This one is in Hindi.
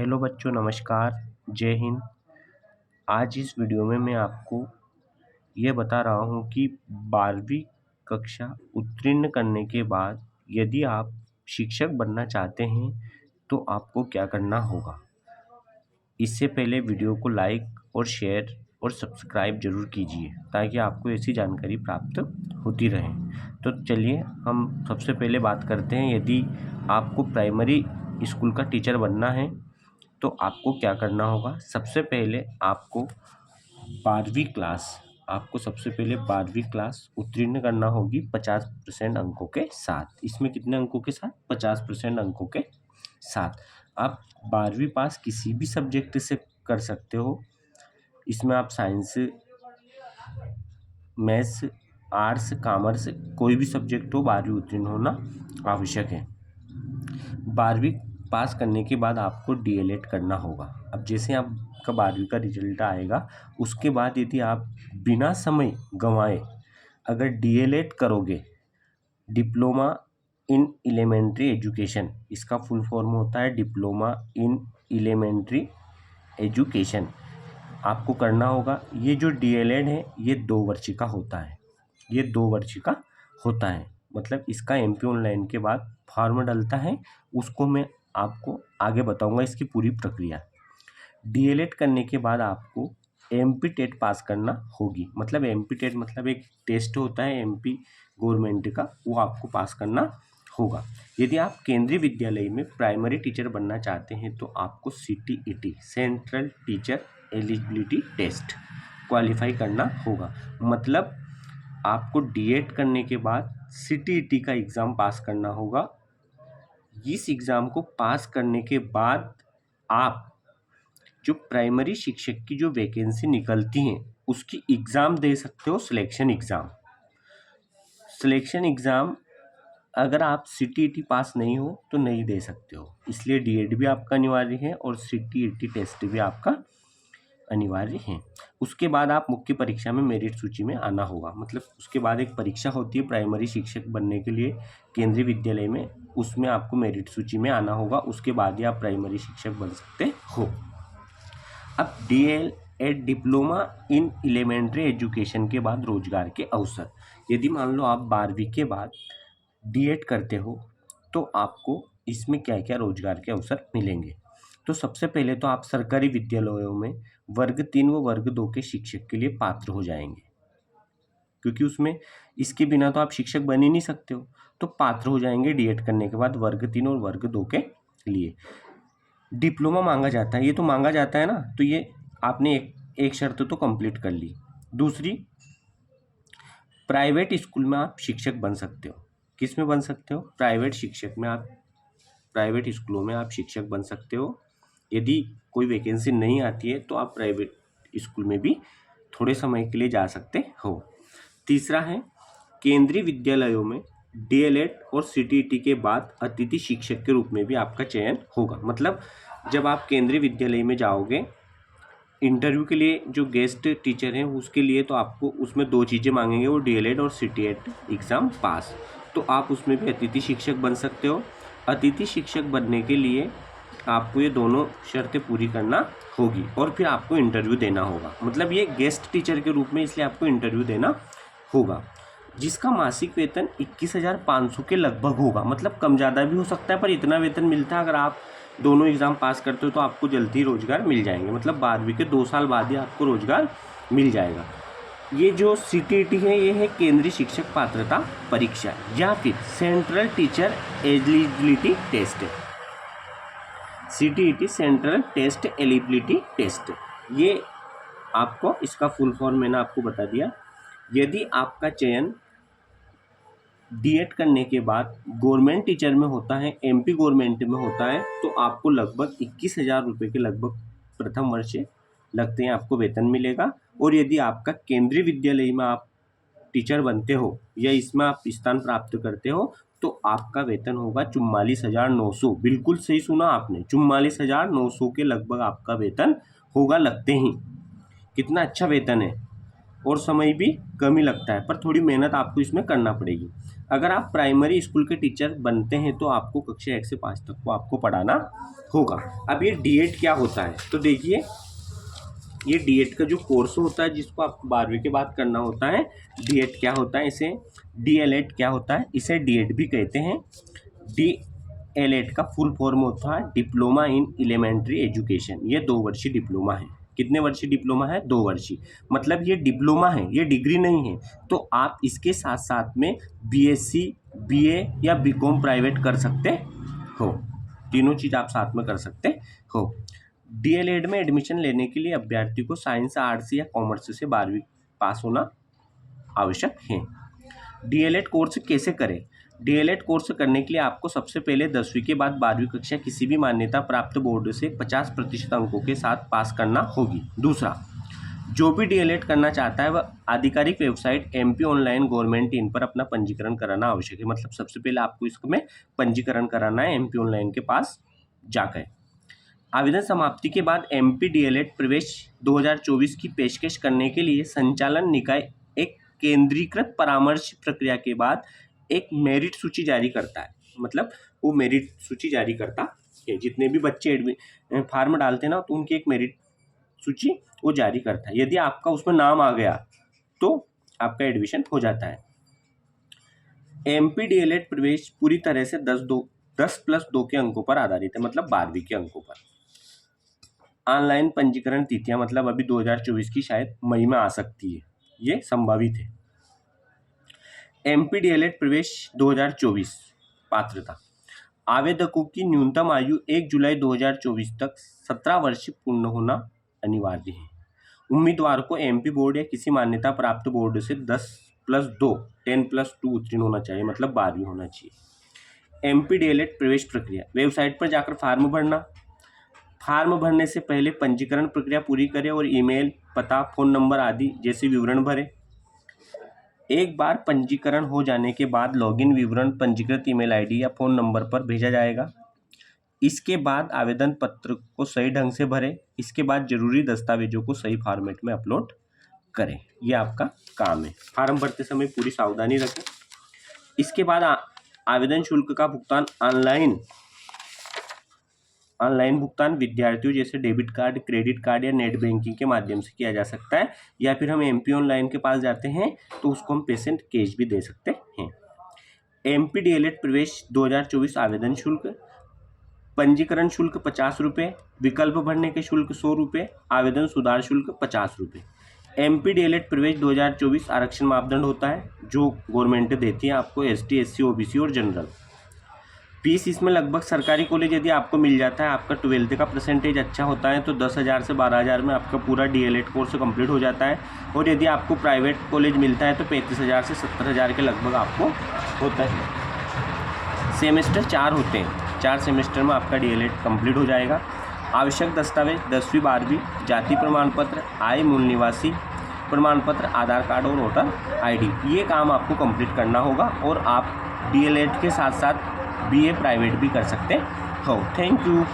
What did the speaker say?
हेलो बच्चों, नमस्कार। जय हिंद। आज इस वीडियो में मैं आपको ये बता रहा हूँ कि 12वीं कक्षा उत्तीर्ण करने के बाद यदि आप शिक्षक बनना चाहते हैं तो आपको क्या करना होगा। इससे पहले वीडियो को लाइक और शेयर और सब्सक्राइब ज़रूर कीजिए ताकि आपको ऐसी जानकारी प्राप्त होती रहे। तो चलिए हम सबसे पहले बात करते हैं, यदि आपको प्राइमरी स्कूल का टीचर बनना है तो आपको क्या करना होगा। सबसे पहले आपको 12वीं क्लास उत्तीर्ण करना होगी 50% अंकों के साथ। इसमें कितने अंकों के साथ? 50% अंकों के साथ। आप 12वीं पास किसी भी सब्जेक्ट से कर सकते हो। इसमें आप साइंस, मैथ्स, आर्ट्स, कॉमर्स, कोई भी सब्जेक्ट हो, 12वीं उत्तीर्ण होना आवश्यक है। 12वीं पास करने के बाद आपको डीएलएड करना होगा। अब जैसे आपका 12वीं का रिजल्ट आएगा, उसके बाद यदि आप बिना समय गंवाए अगर डीएलएड करोगे, डिप्लोमा इन एलिमेंट्री एजुकेशन, इसका फुल फॉर्म होता है डिप्लोमा इन एलिमेंट्री एजुकेशन, आपको करना होगा। ये जो डीएलएड है ये 2 वर्ष का होता है। ये 2 वर्ष का होता है, मतलब इसका एमपी ऑनलाइन के बाद फॉर्म डलता है, उसको मैं आपको आगे बताऊंगा इसकी पूरी प्रक्रिया। डीएलएड करने के बाद आपको एमपी टेट पास करना होगी। मतलब एमपी टेट मतलब एक टेस्ट होता है एमपी गवर्नमेंट का, वो आपको पास करना होगा। यदि आप केंद्रीय विद्यालय में प्राइमरी टीचर बनना चाहते हैं तो आपको CTET, central teacher eligibility test, qualify करना होगा। मतलब आपको डीएड करने के बाद सीटीईटी का एग्ज़ाम पास करना होगा। इस एग्ज़ाम को पास करने के बाद आप जो प्राइमरी शिक्षक की जो वैकेंसी निकलती हैं उसकी एग्ज़ाम दे सकते हो, सिलेक्शन एग्ज़ाम। अगर आप सीटीईटी पास नहीं हो तो नहीं दे सकते हो, इसलिए डीएड भी आपका अनिवार्य है और सीटीईटी टेस्ट भी आपका अनिवार्य है। उसके बाद आप मुख्य परीक्षा में मेरिट सूची में आना होगा। मतलब उसके बाद एक परीक्षा होती है प्राइमरी शिक्षक बनने के लिए केंद्रीय विद्यालय में, उसमें आपको मेरिट सूची में आना होगा। उसके बाद ही आप प्राइमरी शिक्षक बन सकते हो। अब DElEd, diploma in elementary education के बाद रोजगार के अवसर। यदि मान लो आप 12वीं के बाद डीएड करते हो तो आपको इसमें क्या क्या रोजगार के अवसर मिलेंगे। तो सबसे पहले तो आप सरकारी विद्यालयों में वर्ग 3 व वर्ग 2 के शिक्षक के लिए पात्र हो जाएंगे, क्योंकि उसमें इसके बिना तो आप शिक्षक बन ही नहीं सकते हो। तो पात्र हो जाएंगे डीएड करने के बाद वर्ग 3 और वर्ग 2 के लिए। डिप्लोमा मांगा जाता है, ये तो मांगा जाता है ना, तो ये आपने एक शर्त तो कंप्लीट कर ली। दूसरी, प्राइवेट स्कूल में आप शिक्षक बन सकते हो। किस में बन सकते हो? प्राइवेट स्कूलों में आप शिक्षक बन सकते हो। यदि कोई वैकेंसी नहीं आती है तो आप प्राइवेट स्कूल में भी थोड़े समय के लिए जा सकते हो। तीसरा है, केंद्रीय विद्यालयों में डीएलएड और सीटीईटी के बाद अतिथि शिक्षक के रूप में भी आपका चयन होगा। मतलब जब आप केंद्रीय विद्यालय में जाओगे इंटरव्यू के लिए, जो गेस्ट टीचर हैं उसके लिए, तो आपको उसमें 2 चीज़ें मांगेंगे, वो डीएलएड और सीटीईटी एग्ज़ाम पास। तो आप उसमें भी अतिथि शिक्षक बन सकते हो। अतिथि शिक्षक बनने के लिए आपको ये दोनों शर्तें पूरी करना होगी और फिर आपको इंटरव्यू देना होगा। मतलब ये गेस्ट टीचर के रूप में, इसलिए आपको इंटरव्यू देना होगा, जिसका मासिक वेतन 21,500 के लगभग होगा। मतलब कम ज़्यादा भी हो सकता है, पर इतना वेतन मिलता है। अगर आप दोनों एग्ज़ाम पास करते हो तो आपको जल्दी ही रोजगार मिल जाएंगे। मतलब 12वीं के 2 साल बाद ही आपको रोजगार मिल जाएगा। ये जो सीटीईटी है ये है केंद्रीय शिक्षक पात्रता परीक्षा या फिर central teacher eligibility test. CTET, central test eligibility test, ये आपको, इसका फुल फॉर्म मैंने आपको बता दिया। यदि आपका चयन डीएड करने के बाद गवर्नमेंट टीचर में होता है, एमपी गवर्नमेंट में होता है, तो आपको लगभग 21,000 रुपये के लगभग प्रथम वर्ष लगते हैं, आपको वेतन मिलेगा। और यदि आपका केंद्रीय विद्यालय में आप टीचर बनते हो या इसमें आप स्थान प्राप्त करते हो तो आपका वेतन होगा 44,900। बिल्कुल सही सुना आपने, 44,900 के लगभग आपका वेतन होगा लगते ही। कितना अच्छा वेतन है, और समय भी कम ही लगता है, पर थोड़ी मेहनत आपको इसमें करना पड़ेगी। अगर आप प्राइमरी स्कूल के टीचर बनते हैं तो आपको कक्षा 1 से 5 तक को आपको पढ़ाना होगा। अब ये डीएड क्या होता है, तो देखिए ये डीएड का जो कोर्स होता है जिसको आपको 12वीं के बाद करना होता है, डीएड क्या होता है, इसे डीएलएड क्या होता है, इसे डीएड भी कहते हैं। डीएलएड का फुल फॉर्म होता है डिप्लोमा इन एलिमेंट्री एजुकेशन। ये 2 वर्षीय डिप्लोमा है। कितने वर्षीय डिप्लोमा है? 2 वर्षीय। मतलब ये डिप्लोमा है, ये डिग्री नहीं है। तो आप इसके साथ साथ में बीएससी, बीए या बीकॉम प्राइवेट कर सकते हो। तीनों चीज़ आप साथ में कर सकते हो। डीएलएड में एडमिशन लेने के लिए अभ्यर्थी को साइंस, आर्ट्स या कॉमर्स से 12वीं पास होना आवश्यक है। डीएलएड कोर्स कैसे करें? डीएलएड कोर्स करने के लिए आपको सबसे पहले 10वीं के बाद 12वीं कक्षा किसी भी मान्यता प्राप्त बोर्ड से 50% अंकों के साथ पास करना होगी। दूसरा, जो भी डीएलएड करना चाहता है वह आधिकारिक website MP online government in पर अपना पंजीकरण कराना आवश्यक है। मतलब सबसे पहले आपको इसमें पंजीकरण कराना है एमपी ऑनलाइन के पास जाकर। आवेदन समाप्ति के बाद एमपी डीएलएड प्रवेश 2024 की पेशकश करने के लिए संचालन निकाय एक केंद्रीकृत परामर्श प्रक्रिया के बाद एक मेरिट सूची जारी करता है। मतलब वो मेरिट सूची जारी करता है, जितने भी बच्चे फार्म डालते हैं ना तो उनकी एक मेरिट सूची वो जारी करता है। यदि आपका उसमें नाम आ गया तो आपका एडमिशन हो जाता है। एमपी डीएलएड प्रवेश पूरी तरह से 10+2 के अंकों पर आधारित है, मतलब 12वीं के अंकों पर। ऑनलाइन पंजीकरण तिथियां मतलब अभी 2024 की शायद मई में आ सकती है, ये संभावित है। एमपी डीएलएड प्रवेश 2024 पात्रता। आवेदकों की न्यूनतम आयु 1 जुलाई 2024 तक 17 वर्ष पूर्ण होना अनिवार्य है। उम्मीदवार को एमपी बोर्ड या किसी मान्यता प्राप्त बोर्ड से 10+2 10+2 उत्तीर्ण होना चाहिए, मतलब 12वीं होना चाहिए। एमपी डीएलएड प्रवेश प्रक्रिया। वेबसाइट पर जाकर फार्म भरना। फार्म भरने से पहले पंजीकरण प्रक्रिया पूरी करें और ईमेल, पता, फ़ोन नंबर आदि जैसे विवरण भरें। एक बार पंजीकरण हो जाने के बाद लॉगिन विवरण पंजीकृत ईमेल आईडी या फ़ोन नंबर पर भेजा जाएगा। इसके बाद आवेदन पत्र को सही ढंग से भरें। इसके बाद जरूरी दस्तावेजों को सही फॉर्मेट में अपलोड करें। यह आपका काम है। फार्म भरते समय पूरी सावधानी रखें। इसके बाद आवेदन शुल्क का भुगतान ऑनलाइन भुगतान विद्यार्थियों जैसे डेबिट कार्ड, क्रेडिट कार्ड या नेट बैंकिंग के माध्यम से किया जा सकता है, या फिर हम एमपी ऑनलाइन के पास जाते हैं तो उसको हम पेशेंट कैश भी दे सकते हैं। एमपी डीएलएड प्रवेश 2024 आवेदन शुल्क। पंजीकरण शुल्क 50 रुपये, विकल्प भरने के शुल्क 100 रुपये, आवेदन सुधार शुल्क 50 रुपये। एमपी डीएलएड प्रवेश 2024 आरक्षण मापदंड होता है जो गवर्नमेंट देती है आपको एसटी, एससी, ओबीसी और जनरल। फीस इसमें लगभग सरकारी कॉलेज यदि आपको मिल जाता है, आपका 12th का परसेंटेज अच्छा होता है तो 10,000 से 12,000 में आपका पूरा डीएलएड कोर्स कंप्लीट हो जाता है। और यदि आपको प्राइवेट कॉलेज मिलता है तो 35,000 से 70,000 के लगभग आपको होता है। सेमेस्टर 4 होते हैं, 4 सेमेस्टर में आपका डीएलएड कंप्लीट हो जाएगा। आवश्यक दस्तावेज 10वीं 12वीं, जाति प्रमाण पत्र, आय, मूल निवासी प्रमाण पत्र, आधार कार्ड और वोटर आईडी, ये काम आपको कंप्लीट करना होगा। और आप डीएलएड के साथ साथ बीए प्राइवेट भी कर सकते हो। Thank you.